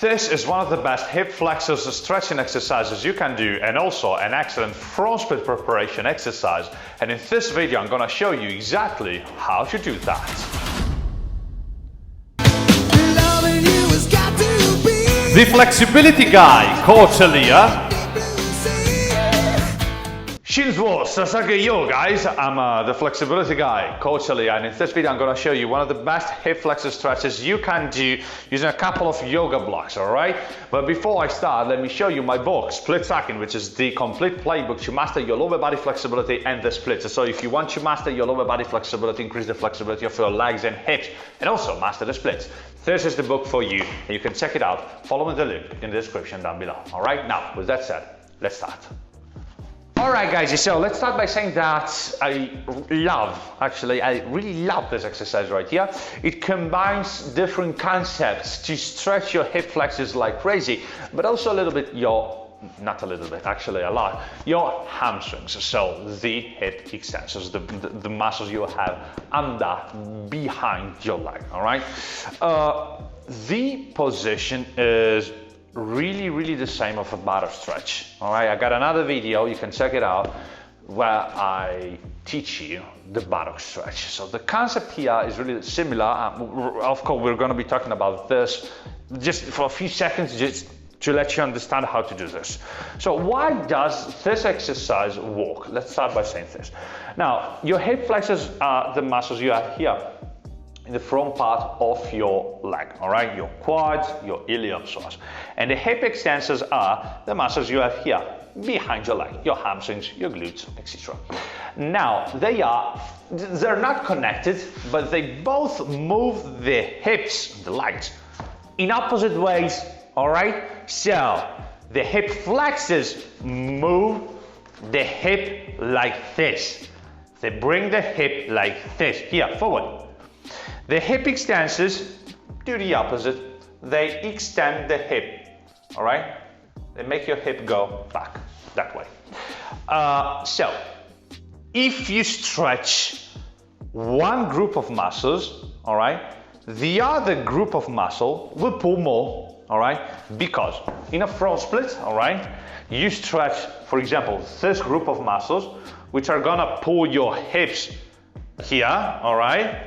This is one of the best hip flexors stretching exercises you can do, and also an excellent front split preparation exercise. And in this video I'm gonna show you exactly how to do that. The flexibility guy, Coach Elia. Yo guys, I'm the flexibility guy, Coach Elia, and in this video I'm going to show you one of the best hip flexor stretches you can do using a couple of yoga blocks, alright? But before I start, let me show you my book, Split Stacking, which is the complete playbook to master your lower body flexibility and the splits. So if you want to master your lower body flexibility, increase the flexibility of your legs and hips, and also master the splits, this is the book for you, and you can check it out following the link in the description down below. Alright, now with that said, let's start. Alright guys, so let's start by saying that I really love this exercise right here. It combines different concepts to stretch your hip flexors like crazy, but also a little bit not a little bit, actually a lot, your hamstrings, so the hip extensors, the muscles you have under, behind your leg, alright? The position is really the same of a buttock stretch. All right, I got another video, you can check it out, where I teach you the buttock stretch. So the concept here is really similar. Of course, we're going to be talking about this just for a few seconds, just to let you understand how to do this. So why does this exercise work? Let's start by saying this. Now, your hip flexors are the muscles you have here in the front part of your leg, all right? Your quads, your iliopsoas. And the hip extensors are the muscles you have here behind your leg, your hamstrings, your glutes, etc. Now, they're not connected, but they both move the hips, the legs, in opposite ways, all right? So, the hip flexors move the hip like this. They bring the hip like this, here, forward. The hip extensors do the opposite. They extend the hip, all right? They make your hip go back that way. So, if you stretch one group of muscles, all right, the other group of muscle will pull more, all right? Because in a front split, all right, you stretch, for example, this group of muscles, which are gonna pull your hips here, all right?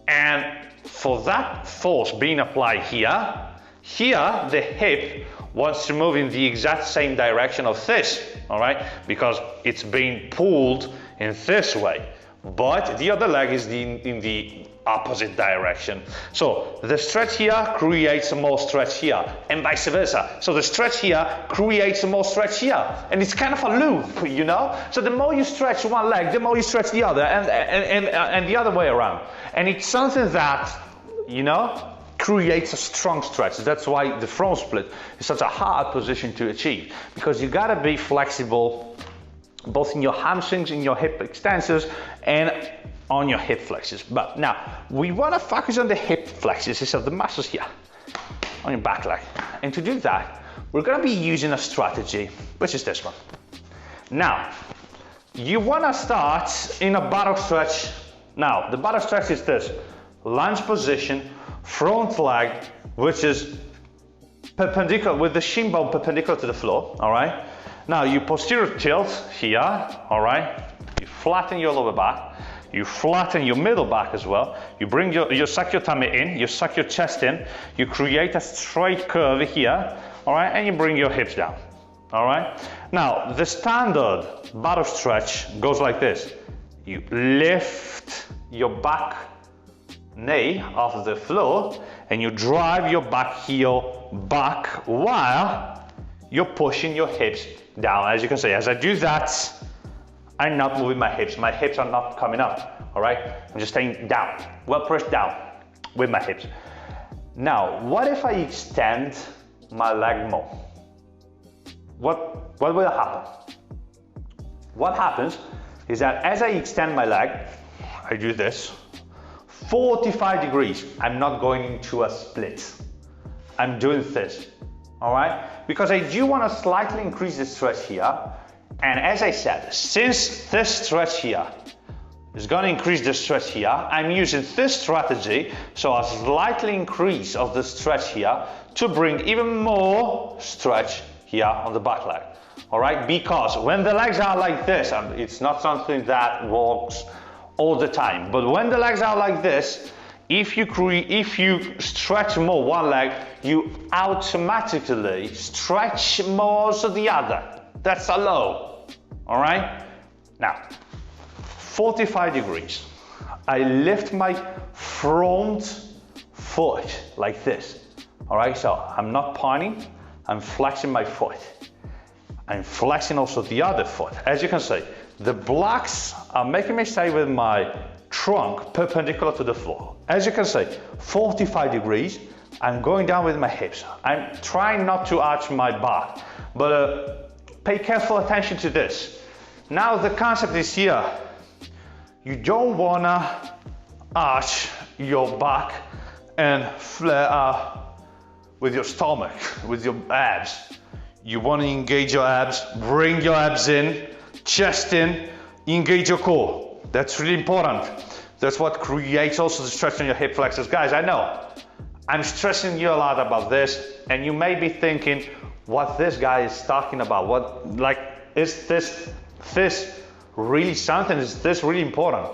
And for that force being applied here, the hip wants to move in the exact same direction of this, all right? Because it's being pulled in this way, but the other leg is in the opposite direction. So the stretch here creates more stretch here, and vice versa. So the stretch here creates more stretch here, and it's kind of a loop, you know? So the more you stretch one leg, the more you stretch the other, and the other way around. And it's something that, you know, creates a strong stretch. That's why the front split is such a hard position to achieve, because you gotta be flexible both in your hamstrings, in your hip extensors, and on your hip flexors. But now, we want to focus on the hip flexors, so the muscles here, on your back leg. And to do that, we're going to be using a strategy, which is this one. Now, you want to start in a buttock stretch. Now, the buttock stretch is this: lunge position, front leg, which is perpendicular, with the shin bone perpendicular to the floor, all right? Now, you posterior tilt here, all right? You flatten your lower back. You flatten your middle back as well. You bring you suck your tummy in, you suck your chest in, you create a straight curve here, all right? And you bring your hips down, all right? Now, the standard buttock stretch goes like this. You lift your back knee off the floor, and you drive your back heel back while you're pushing your hips down. As you can see, as I do that, I'm not moving my hips are not coming up, all right? I'm just staying down, well pressed down with my hips. Now, what if I extend my leg more? What will happen? What happens is that as I extend my leg, I do this, 45 degrees, I'm not going into a split. I'm doing this, all right? Because I do want to slightly increase the stretch here. And as I said, since this stretch here is going to increase the stretch here. I'm using this strategy, so a slightly increase of the stretch here to bring even more stretch here on the back leg. All right, because when the legs are like this, and it's not something that works all the time, but when the legs are like this, if you stretch more one leg, you automatically stretch more to the other. That's a low. All right, now 45 degrees. I lift my front foot like this. All right, so I'm not pointing, I'm flexing my foot. I'm flexing also the other foot. As you can see, the blocks are making me stay with my trunk perpendicular to the floor. As you can see, 45 degrees, I'm going down with my hips. I'm trying not to arch my back, but pay careful attention to this. Now the concept is here. You don't wanna arch your back and flare up with your stomach, with your abs. You wanna engage your abs, bring your abs in, chest in, engage your core. That's really important. That's what creates also the stretch on your hip flexors. Guys, I know, I'm stressing you a lot about this, and you may be thinking what this guy is talking about. What, like, is this really something? Is this really important?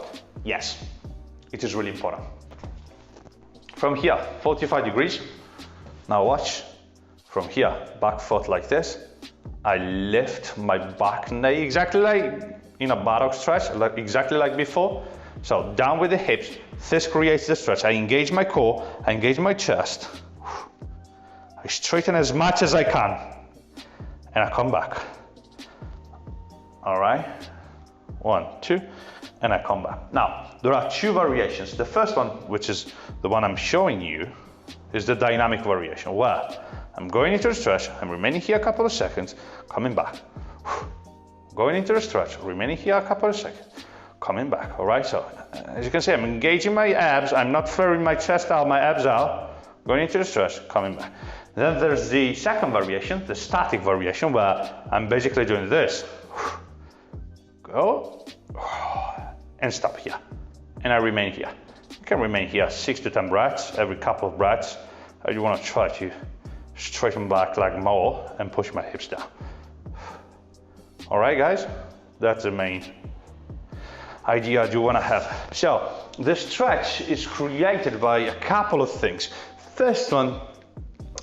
Yes, it is really important. From here, 45 degrees. Now watch. From here, back foot like this. I lift my back knee exactly like in a buttock stretch, like exactly like before. So down with the hips. This creates the stretch. I engage my core, I engage my chest. I straighten as much as I can, and I come back. All right, 1, 2, and I come back. Now, there are two variations. The first one, which is the one I'm showing you, is the dynamic variation, where I'm going into the stretch, I'm remaining here a couple of seconds, coming back. Going into the stretch, remaining here a couple of seconds, coming back. All right, so as you can see, I'm engaging my abs, I'm not flaring my chest out, my abs out, going into the stretch, coming back. Then there's the second variation, the static variation, where I'm basically doing this. Go, and stop here. And I remain here. You can remain here 6 to 10 breaths, every couple of breaths. You want to try to straighten back like more and push my hips down. All right, guys, that's the main idea you want to have. So the stretch is created by a couple of things. First one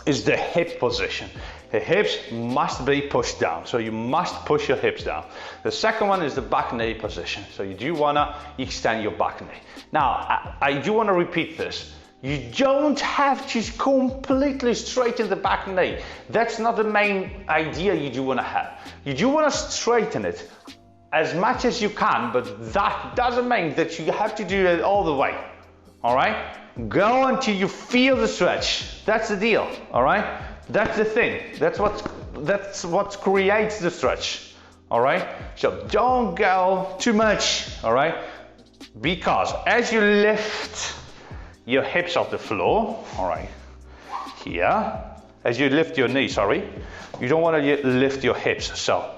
is the hip position. The hips must be pushed down, so you must push your hips down. The second one is the back knee position, so you do want to extend your back knee. Now, I do want to repeat this. You don't have to completely straighten the back knee. That's not the main idea you do want to have. You do want to straighten it as much as you can, but that doesn't mean that you have to do it all the way. All right? Go until you feel the stretch. That's the deal. All right? That's the thing. That's what creates the stretch. All right? So don't go too much. All right? Because as you lift your hips off the floor, all right, here, as you lift your knee, sorry, you don't want to lift your hips. So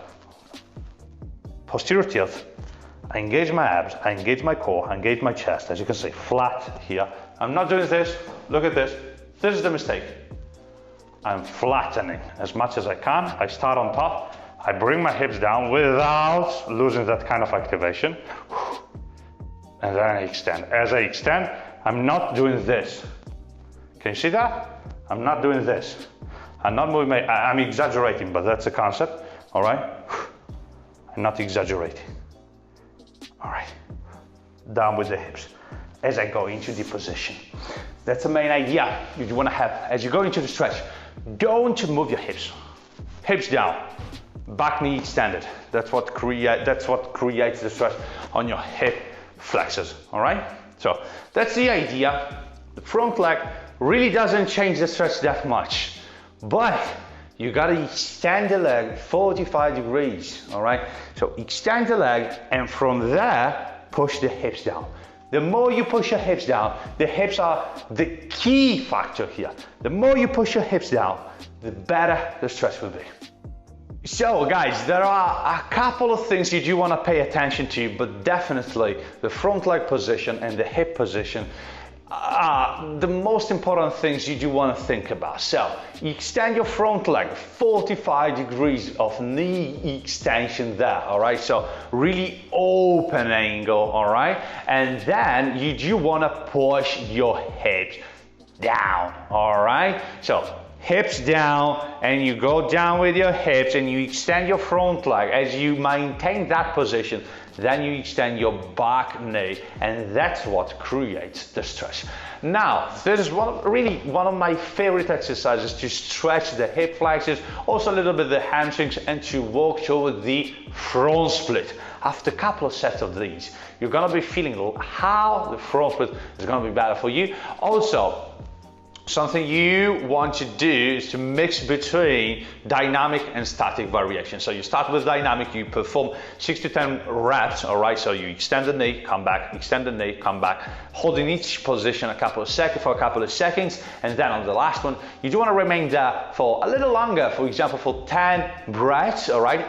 posterior tilt, I engage my abs, I engage my core, I engage my chest. As you can see, flat here. I'm not doing this. Look at this. This is the mistake. I'm flattening as much as I can. I start on top. I bring my hips down without losing that kind of activation. And then I extend. As I extend, I'm not doing this. Can you see that? I'm not doing this. I'm not moving my, I'm exaggerating, but that's the concept. All right? I'm not exaggerating. All right. Down with the hips as I go into the position. That's the main idea you want to have as you go into the stretch. Don't move your hips. Hips down, back knee extended. That's what creates the stretch on your hip flexors. All right. So that's the idea. The front leg really doesn't change the stretch that much, but you gotta extend the leg 45 degrees. All right. So extend the leg, and from there push the hips down. The more you push your hips down, the hips are the key factor here. The more you push your hips down, the better the stretch will be. So guys, there are a couple of things you do want to pay attention to, but definitely the front leg position and the hip position are the most important things you do want to think about. So you extend your front leg, 45 degrees of knee extension there, all right? So really open angle, all right? And then you do want to push your hips down, all right? So hips down, and you go down with your hips and you extend your front leg. As you maintain that position, then you extend your back knee, and that's what creates the stretch. Now, this is really one of my favorite exercises to stretch the hip flexors, also a little bit the hamstrings, and to work toward the front split. After a couple of sets of these, you're gonna be feeling how the front split is gonna be better for you. Also, something you want to do is to mix between dynamic and static variation. So you start with dynamic, you perform 6 to 10 reps, all right? So you extend the knee, come back, extend the knee, come back, holding each position for a couple of seconds, and then on the last one, you do want to remain there for a little longer, for example, for 10 breaths, all right?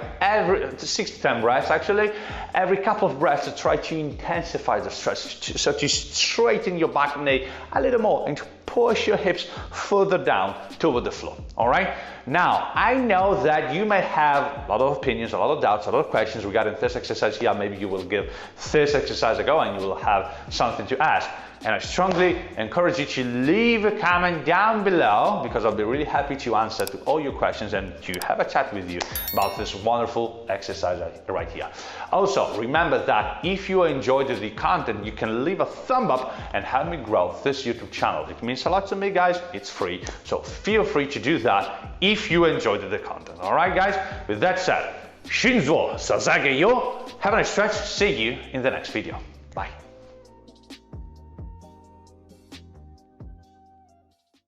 6 to 10 breaths actually. Every couple of breaths to try to intensify the stretch, so to straighten your back knee a little more and to push your hips further down toward the floor, all right? Now, I know that you may have a lot of opinions, a lot of doubts, a lot of questions regarding this exercise here. Maybe you will give this exercise a go and you will have something to ask. And I strongly encourage you to leave a comment down below, because I'll be really happy to answer to all your questions and to have a chat with you about this wonderful exercise right here. Also, remember that if you enjoyed the content, you can leave a thumb up and help me grow this YouTube channel. It means a lot to me, guys. It's free, so feel free to do that if you enjoyed the content. All right, guys? With that said, Shinzo Sasage yo. Have a nice stretch. See you in the next video.